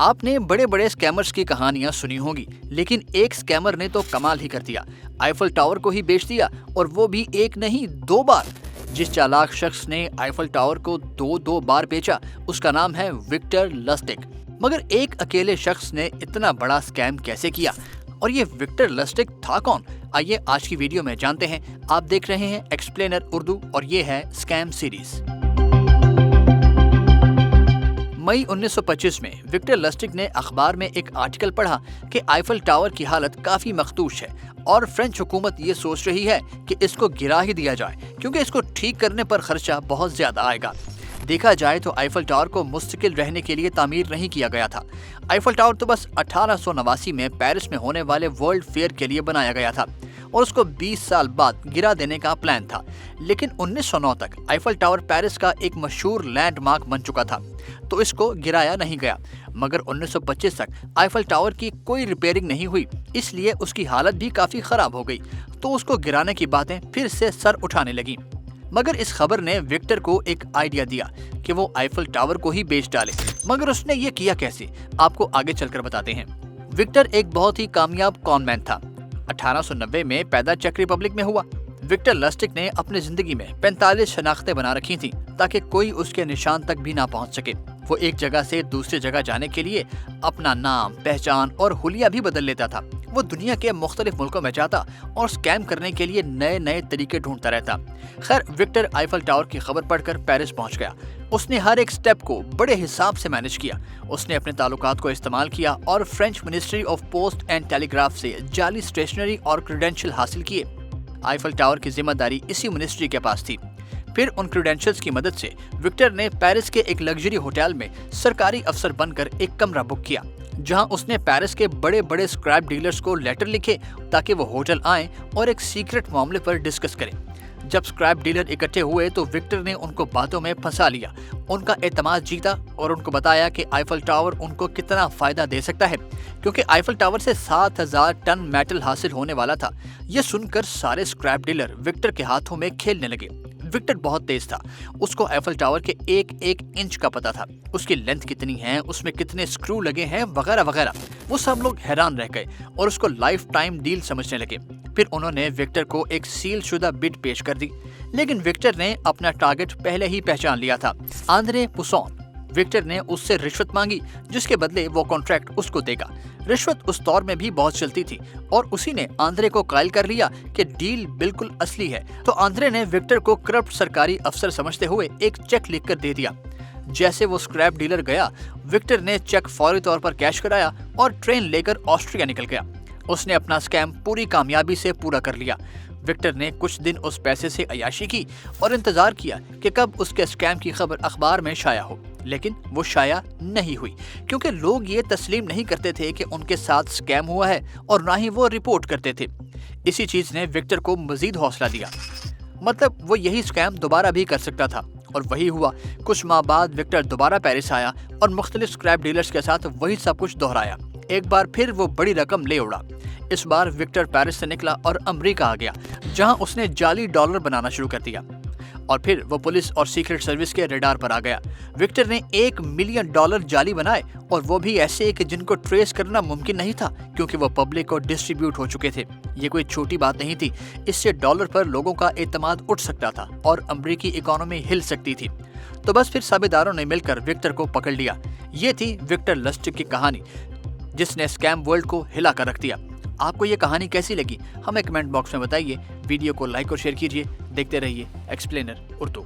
آپ نے بڑے بڑے اسکیمرز کی کہانیاں سنی ہوگی، لیکن ایک اسکیمر نے تو کمال ہی کر دیا، آئیفل ٹاور کو ہی بیچ دیا، اور وہ بھی ایک نہیں 2 بار۔ جس چالاک شخص نے آئیفل ٹاور کو دو بار بیچا اس کا نام ہے وکٹر لسٹک۔ مگر ایک اکیلے شخص نے اتنا بڑا اسکیم کیسے کیا، اور یہ وکٹر لسٹک تھا کون؟ آئیے آج کی ویڈیو میں جانتے ہیں۔ آپ دیکھ رہے ہیں ایکسپلینر اردو اور یہ ہے اسکیم سیریز۔ مئی 1925 میں وکٹر لسٹک نے اخبار میں ایک آرٹیکل پڑھا کہ آئیفل ٹاور کی حالت کافی مخدوش ہے اور فرینچ حکومت یہ سوچ رہی ہے کہ اس کو گرا ہی دیا جائے، کیونکہ اس کو ٹھیک کرنے پر خرچہ بہت زیادہ آئے گا۔ دیکھا جائے تو آئیفل ٹاور کو مستقل رہنے کے لیے تعمیر نہیں کیا گیا تھا۔ آئیفل ٹاور تو بس 1889 میں پیرس میں ہونے والے ورلڈ فیئر کے لیے بنایا گیا تھا اور اس کو 20 سال بعد گرا دینے کا پلان تھا، لیکن 1909 تک آئیفل ٹاور پیرس کا ایک مشہور لینڈ مارک بن چکا تھا، تو اس کو گرایا نہیں گیا۔ مگر 1925 تک آئیفل ٹاور کی کوئی ریپیئرنگ نہیں ہوئی، اس لیے اس کی حالت بھی کافی خراب ہو گئی، تو اس کو گرانے کی باتیں پھر سے سر اٹھانے لگیں۔ مگر اس خبر نے وکٹر کو ایک آئیڈیا دیا کہ وہ آئیفل ٹاور کو ہی بیچ ڈالے۔ مگر اس نے یہ کیا کیسے، آپ کو آگے چل کر بتاتے ہیں۔ وکٹر ایک بہت ہی کامیاب کون مین تھا۔ 1890 میں پیدا چیک ریپبلک میں ہوا۔ وکٹر لسٹک نے اپنی زندگی میں 45 شناختیں بنا رکھی تھیں تاکہ کوئی اس کے نشان تک بھی نہ پہنچ سکے۔ وہ ایک جگہ سے دوسری جگہ جانے کے لیے اپنا نام، پہچان اور حلیہ بھی بدل لیتا تھا۔ وہ دنیا کے مختلف ملکوں میں جاتا اور اسکیم کرنے کے لیے نئے طریقے ڈھونڈتا رہتا۔ خیر، وکٹر آئیفل ٹاور کی خبر پڑھ کر پیرس پہنچ گیا۔ اس نے ہر ایک سٹیپ کو بڑے حساب سے مینج کیا۔ اس نے اپنے تعلقات کو استعمال کیا اور French ministry of post and telegraph سے جعلی اسٹیشنری اور کریڈینشل حاصل کیے۔ آئیفل ٹاور کی ذمہ داری اسی منسٹری کے پاس تھی۔ پھر ان کریڈینشلز کی مدد سے وکٹر نے پیرس کے ایک لگژری ہوٹل میں سرکاری افسر بن کر ایک کمرہ بک کیا، جہاں اس نے پیرس کے بڑے بڑے اسکریپ ڈیلرز کو لیٹر لکھے تاکہ وہ ہوٹل آئیں اور ایک سیکرٹ معاملے پر ڈسکس کریں۔ جب اسکریپ ڈیلر اکٹھے ہوئے تو وکٹر نے ان کو باتوں میں پھنسا لیا، ان کا اعتماد جیتا اور ان کو بتایا کہ آئیفل ٹاور ان کو کتنا فائدہ دے سکتا ہے، کیونکہ آئیفل ٹاور سے 7000 ٹن میٹل حاصل ہونے والا تھا۔ یہ سن کر سارے اسکریپ ڈیلر وکٹر کے ہاتھوں میں کھیلنے لگے۔ وکٹر بہت تیز تھا، اس کو آئیفل ٹاور کے ایک انچ کا پتہ تھا، اس کی لینتھ کتنی ہے، اس میں کتنے سکرو لگے ہیں، وغیرہ وغیرہ۔ وہ سب لوگ حیران رہ گئے اور اس کو لائف ٹائم ڈیل سمجھنے لگے۔ پھر انہوں نے وکٹر کو ایک سیل شدہ بڈ پیش کر دی، لیکن وکٹر نے اپنا ٹارگٹ پہلے ہی پہچان لیا تھا، آندرے پوسون۔ وکٹر نے اس سے رشوت مانگی، جس کے بدلے وہ کانٹریکٹ اس کو دے گا۔ رشوت اس دور میں بھی بہت چلتی تھی اور اسی نے آندرے کو قائل کر لیا کہ ڈیل بالکل اصلی ہے، تو آندرے نے وکٹر کو کرپٹ سرکاری افسر سمجھتے ہوئے ایک چیک لکھ کر دے دیا۔ جیسے وہ اسکریپ ڈیلر گیا، وکٹر نے چیک فوری طور پر کیش کرایا اور ٹرین لے کر آسٹریا نکل گیا۔ اس نے اپنا اسکیم پوری کامیابی سے پورا کر لیا۔ وکٹر نے کچھ دن اس پیسے سے عیاشی کی اور انتظار کیا کہ کب اس کے اسکیم کی خبر اخبار میں شائع ہو، لیکن وہ شائع نہیں ہوئی، کیونکہ لوگ یہ تسلیم نہیں کرتے تھے کہ ان کے ساتھ اسکیم ہوا ہے اور نہ ہی وہ رپورٹ کرتے تھے۔ اسی چیز نے وکٹر کو مزید حوصلہ دیا، مطلب وہ یہی اسکیم دوبارہ بھی کر سکتا تھا، اور وہی ہوا۔ کچھ ماہ بعد وکٹر دوبارہ پیرس آیا اور مختلف اسکریپ ڈیلرز کے ساتھ وہی سب کچھ دہرایا۔ ایک بار پھر وہ بڑی رقم لے اڑا۔ اس بار وکٹر پیرس سے نکلا اور امریکہ آ گیا، جہاں اس نے جعلی ڈالر بنانا شروع کر دیا، اور پھر وہ پولیس اور سیکرٹ سروس کے ریڈار پر آ گیا۔ وکٹر نے $1 ملین جعلی بنائے، اور وہ بھی ایسے کہ جن کو ٹریس کرنا ممکن نہیں تھا، کیونکہ وہ پبلک کو ڈسٹریبیوٹ ہو چکے تھے۔ یہ کوئی چھوٹی بات نہیں تھی، اس سے ڈالر پر لوگوں کا اعتماد اٹھ سکتا تھا اور امریکی اکانومی ہل سکتی تھی۔ تو بس پھر سابیداروں نے مل کر وکٹر کو پکڑ لیا۔ یہ تھی وکٹر لسٹک کی کہانی، جس نے اسکیم ورلڈ کو ہلا کر رکھ دیا۔ آپ کو یہ کہانی کیسی لگی، ہمیں کمنٹ باکس میں بتائیے۔ ویڈیو کو لائک اور شیئر کیجیے۔ دیکھتے رہیے ایکسپلینر اردو۔